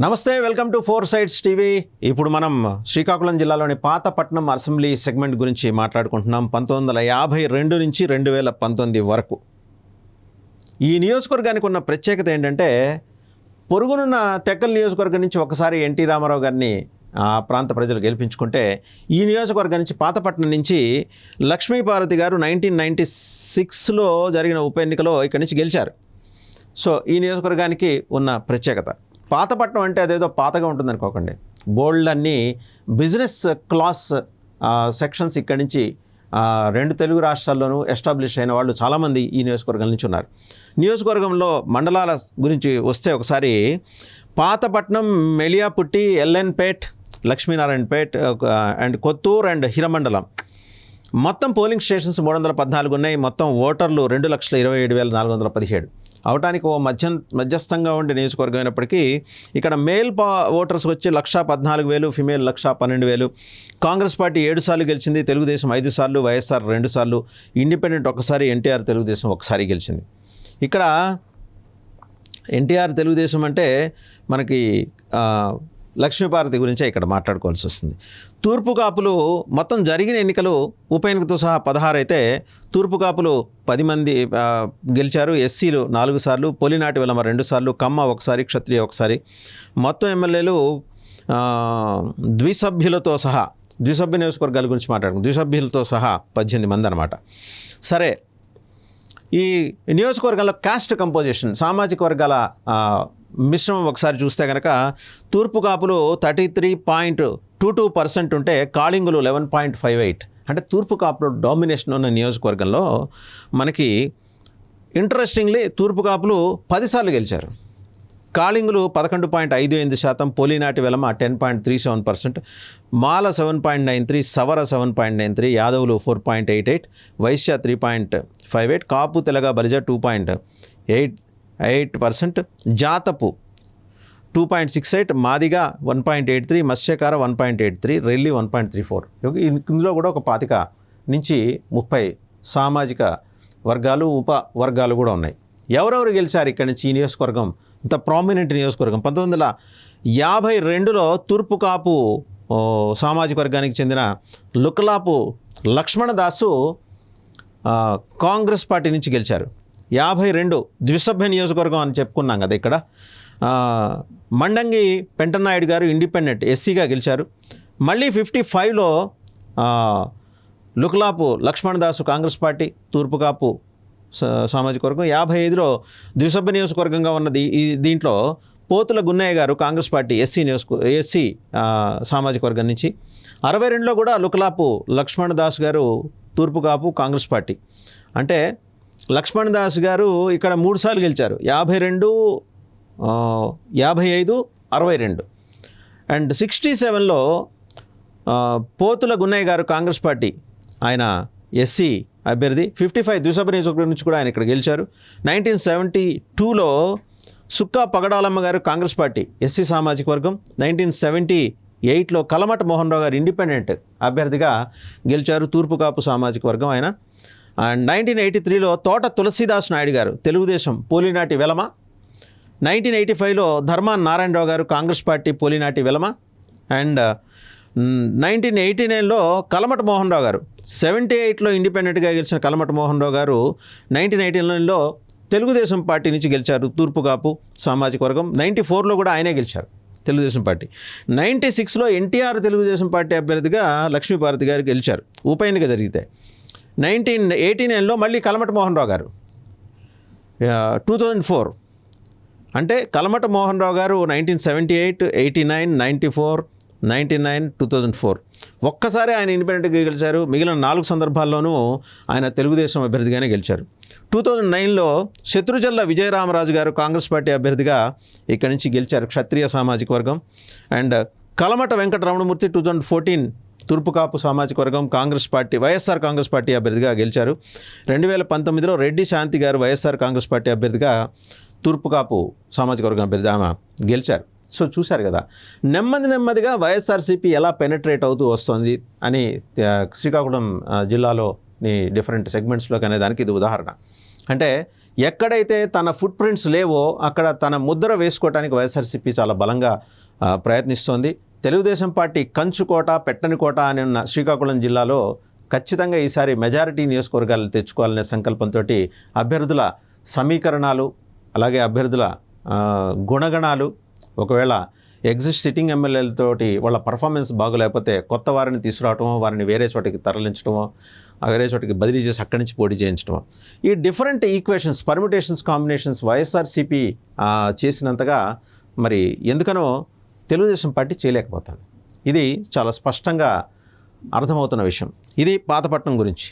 నమస్తే, welcome to four sides TV. ఇప్పుడు మనం శ్రీకాకుళం జిల్లాలోని పాతపట్నం అసెంబ్లీ సెగ్మెంట్ గురించి మాట్లాడుకుంటున్నాం. 1952 నుంచి 2019 వరకు ఈ నియోజకవర్గానికి ఉన్న ప్రత్యేకత ఏంటంటే, పొరుగునున్న టెక్కల్ నియోజకవర్గం నుంచి ఒకసారి ఎన్టీ రామారావు గారిని ఆ ప్రాంత ప్రజలు గెలిపించుకుంటే, ఈ నియోజకవర్గం నుంచి పాతపట్నం నుంచి లక్ష్మీపార్వతి గారు 1996లో జరిగిన ఉప ఎన్నికలో ఇక్కడి నుంచి గెలిచారు. సో ఈ నియోజకవర్గానికి ఉన్న ప్రత్యేకత, పాతపట్నం అంటే అదేదో పాతగా ఉంటుంది అనుకోకండి. బోల్డ్ అన్ని బిజినెస్ క్లాస్ సెక్షన్స్ ఇక్కడి నుంచి రెండు తెలుగు రాష్ట్రాల్లోనూ ఎస్టాబ్లిష్ అయిన వాళ్ళు చాలామంది ఈ నియోజకవర్గం నుంచి ఉన్నారు. నియోజకవర్గంలో మండలాల గురించి వస్తే ఒకసారి పాతపట్నం, మెలియాపుట్టి, ఎల్ఎన్పేట్, లక్ష్మీనారాయణపేట్ అండ్ కొత్తూరు అండ్ హిరమండలం మొత్తం పోలింగ్ స్టేషన్స్ 314 ఉన్నాయి. మొత్తం ఓటర్లు 2,27,417. అవటానికి ఓ మధ్యస్థంగా ఉండే నియోజకవర్గం అయినప్పటికీ ఇక్కడ మేల్ ఓటర్స్ వచ్చి 1,14,000, ఫిమేల్ 1,12,000. కాంగ్రెస్ పార్టీ 7 సార్లు గెలిచింది, తెలుగుదేశం 5 సార్లు, వైఎస్ఆర్ 2 సార్లు, ఇండిపెండెంట్ ఒకసారి, ఎన్టీఆర్ తెలుగుదేశం ఒకసారి గెలిచింది. ఇక్కడ ఎన్టీఆర్ తెలుగుదేశం అంటే మనకి లక్ష్మీపార్వతి గురించే ఇక్కడ మాట్లాడుకోవాల్సి వస్తుంది. తూర్పు కాపులు మొత్తం జరిగిన ఎన్నికలు ఉప ఎన్నికతో సహా 16 అయితే తూర్పు కాపులు 10 మంది గెలిచారు. ఎస్సీలు 4 సార్లు, పొలినాటి వెలమ 2 సార్లు, కమ్మ 1 సారి, క్షత్రియ 1 సారి. మొత్తం ఎమ్మెల్యేలు ద్విసభ్యులతో సహా, ద్విసభ్య నియోజకవర్గాల గురించి మాట్లాడుకుంటాం, ద్విసభ్యులతో సహా 18 మంది అన్నమాట. సరే, ఈ నియోజకవర్గంలో కాస్ట్ కంపోజిషన్, సామాజిక వర్గాల మిశ్రమం ఒకసారి చూస్తే కనుక తూర్పు కాపులు 33.22% ఉంటే కాళింగులు 11.58. అంటే తూర్పు కాపులు డామినేషన్ ఉన్న నియోజకవర్గంలో మనకి ఇంట్రెస్టింగ్లీ తూర్పు కాపులు 10 సార్లు గెలిచారు. కాళింగులు 11.58%, పోలినాటి వెలమ 10.37%, మాల 7.93, సవర 7.93, యాదవులు 4.88, వైశ్య 3.58, కాపు తెలగ బలిజ 2.88%, జాతపు 2.68, మాదిగ 1.83, మత్స్యకార 1.83, రెల్లి 1.34. ఇందులో కూడా ఒక 25 నుంచి 30 సామాజిక వర్గాలు, ఉప వర్గాలు కూడా ఉన్నాయి. ఎవరెవరు గెలిచారు ఇక్కడి నుంచి? ఈ నియోజకవర్గం ఇంత ప్రామినెంట్ నియోజకవర్గం. 1952లో తూర్పు కాపు సామాజిక వర్గానికి చెందిన లుకలాపు లక్ష్మణదాసు కాంగ్రెస్ పార్టీ నుంచి గెలిచారు. 52 ద్విసభ్య నియోజకవర్గం అని చెప్పుకున్నాం కదా. ఇక్కడ మండంగి పెంటనాయుడు గారు ఇండిపెండెంట్ ఎస్సీగా గెలిచారు. మళ్ళీ 55లో లుకలాపు లక్ష్మణదాసు కాంగ్రెస్ పార్టీ, తూర్పు కాపు సామాజిక వర్గం. 55లో ద్విసభ్య నియోజకవర్గంగా ఉన్నది. దీంట్లో పోతుల గున్నయ్య గారు కాంగ్రెస్ పార్టీ ఎస్సీ సామాజిక వర్గం నుంచి. 62లో కూడా లుకలాపు లక్ష్మణదాస్ గారు తూర్పు కాపు కాంగ్రెస్ పార్టీ. అంటే లక్ష్మణదాస్ గారు ఇక్కడ 3 సార్లు గెలిచారు, 52, 55, 62. అండ్ 67లో పోతుల గున్నయ్య గారు కాంగ్రెస్ పార్టీ, ఆయన ఎస్సీ అభ్యర్థి. 55 ద్విసభ నియోజకవర్గం నుంచి కూడా ఆయన ఇక్కడ గెలిచారు. 1972లో సుక్కా పగడాలమ్మ గారు కాంగ్రెస్ పార్టీ ఎస్సీ సామాజిక వర్గం. 1978లో కలమట మోహన్ రావు గారు ఇండిపెండెంట్ అభ్యర్థిగా గెలిచారు, తూర్పు కాపు సామాజిక వర్గం ఆయన. అండ్ 1983లో తోట తులసీదాస్ నాయుడు గారు తెలుగుదేశం, పోలినాటి వెలమ. 1985లో ధర్మాన్ నారాయణరావు గారు కాంగ్రెస్ పార్టీ, పోలినాటి వెలమ. అండ్ 1989లో కలమట మోహన్ రావు గారు, 78లో ఇండిపెండెంట్గా గెలిచిన కలమట మోహన్ రావు గారు 1989లో తెలుగుదేశం పార్టీ నుంచి గెలిచారు, తూర్పు కాపు సామాజిక వర్గం. 94లో కూడా ఆయనే గెలిచారు, తెలుగుదేశం పార్టీ. 96లో ఎన్టీఆర్ తెలుగుదేశం పార్టీ అభ్యర్థిగా లక్ష్మీపార్వతి గారు గెలిచారు ఉప ఎన్నిక జరిగితే. 1989లో మళ్ళీ కలమట మోహన్ రావు గారు. 2004 అంటే కలమట మోహన్ రావు గారు 1978, 89, 94, 99, 2004 ఒక్కసారి ఆయన ఇండిపెండెంట్గా గెలిచారు. మిగిలిన 4 సందర్భాల్లోనూ ఆయన తెలుగుదేశం అభ్యర్థిగానే గెలిచారు. 2009లో శత్రుజల్ల విజయరామరాజు గారు కాంగ్రెస్ పార్టీ అభ్యర్థిగా ఇక్కడి నుంచి గెలిచారు, క్షత్రియ సామాజిక వర్గం. అండ్ కలమట వెంకటరమణమూర్తి 2014 తూర్పు కాపు సామాజిక వర్గం, కాంగ్రెస్ పార్టీ, వైఎస్ఆర్ కాంగ్రెస్ పార్టీ అభ్యర్థిగా గెలిచారు. 2019లో రెడ్డి శాంతి గారు వైఎస్ఆర్ కాంగ్రెస్ పార్టీ అభ్యర్థిగా తూర్పు కాపు సామాజిక వర్గం అభ్యర్థి ఆమె గెలిచారు. సో చూశారు కదా, నెమ్మదిగా వైఎస్ఆర్సీపీ ఎలా పెనట్రేట్ అవుతూ వస్తుంది అని శ్రీకాకుళం జిల్లాలోని డిఫరెంట్ సెగ్మెంట్స్లోకి అనేదానికి ఇది ఉదాహరణ. అంటే ఎక్కడైతే తన ఫుట్ ప్రింట్స్ లేవో అక్కడ తన ముద్ర వేసుకోవడానికి వైఎస్ఆర్సీపీ చాలా బలంగా ప్రయత్నిస్తోంది. తెలుగుదేశం పార్టీ కంచుకోట పెట్టని కోట అని ఉన్న శ్రీకాకుళం జిల్లాలో ఖచ్చితంగా ఈసారి మెజారిటీ నియోజకవర్గాలు తెచ్చుకోవాలనే సంకల్పంతో అభ్యర్థుల సమీకరణాలు, అలాగే అభ్యర్థుల గుణగణాలు, ఒకవేళ సిట్టింగ్ ఎమ్మెల్యేలతోటి వాళ్ళ పర్ఫార్మెన్స్ బాగోలేకపోతే కొత్త వారిని తీసుకురావటమో, వారిని వేరే చోటికి తరలించడమో, వేరే చోటికి బదిలీ చేసి అక్కడి నుంచి పోటీ చేయించడమో, ఈ different equations, permutations, combinations YSRCP చేసినంతగా మరి ఎందుకనో తెలుగుదేశం పార్టీ చేయలేకపోతుంది. ఇది చాలా స్పష్టంగా అర్థమవుతున్న విషయం. ఇది పాతపట్నం గురించి.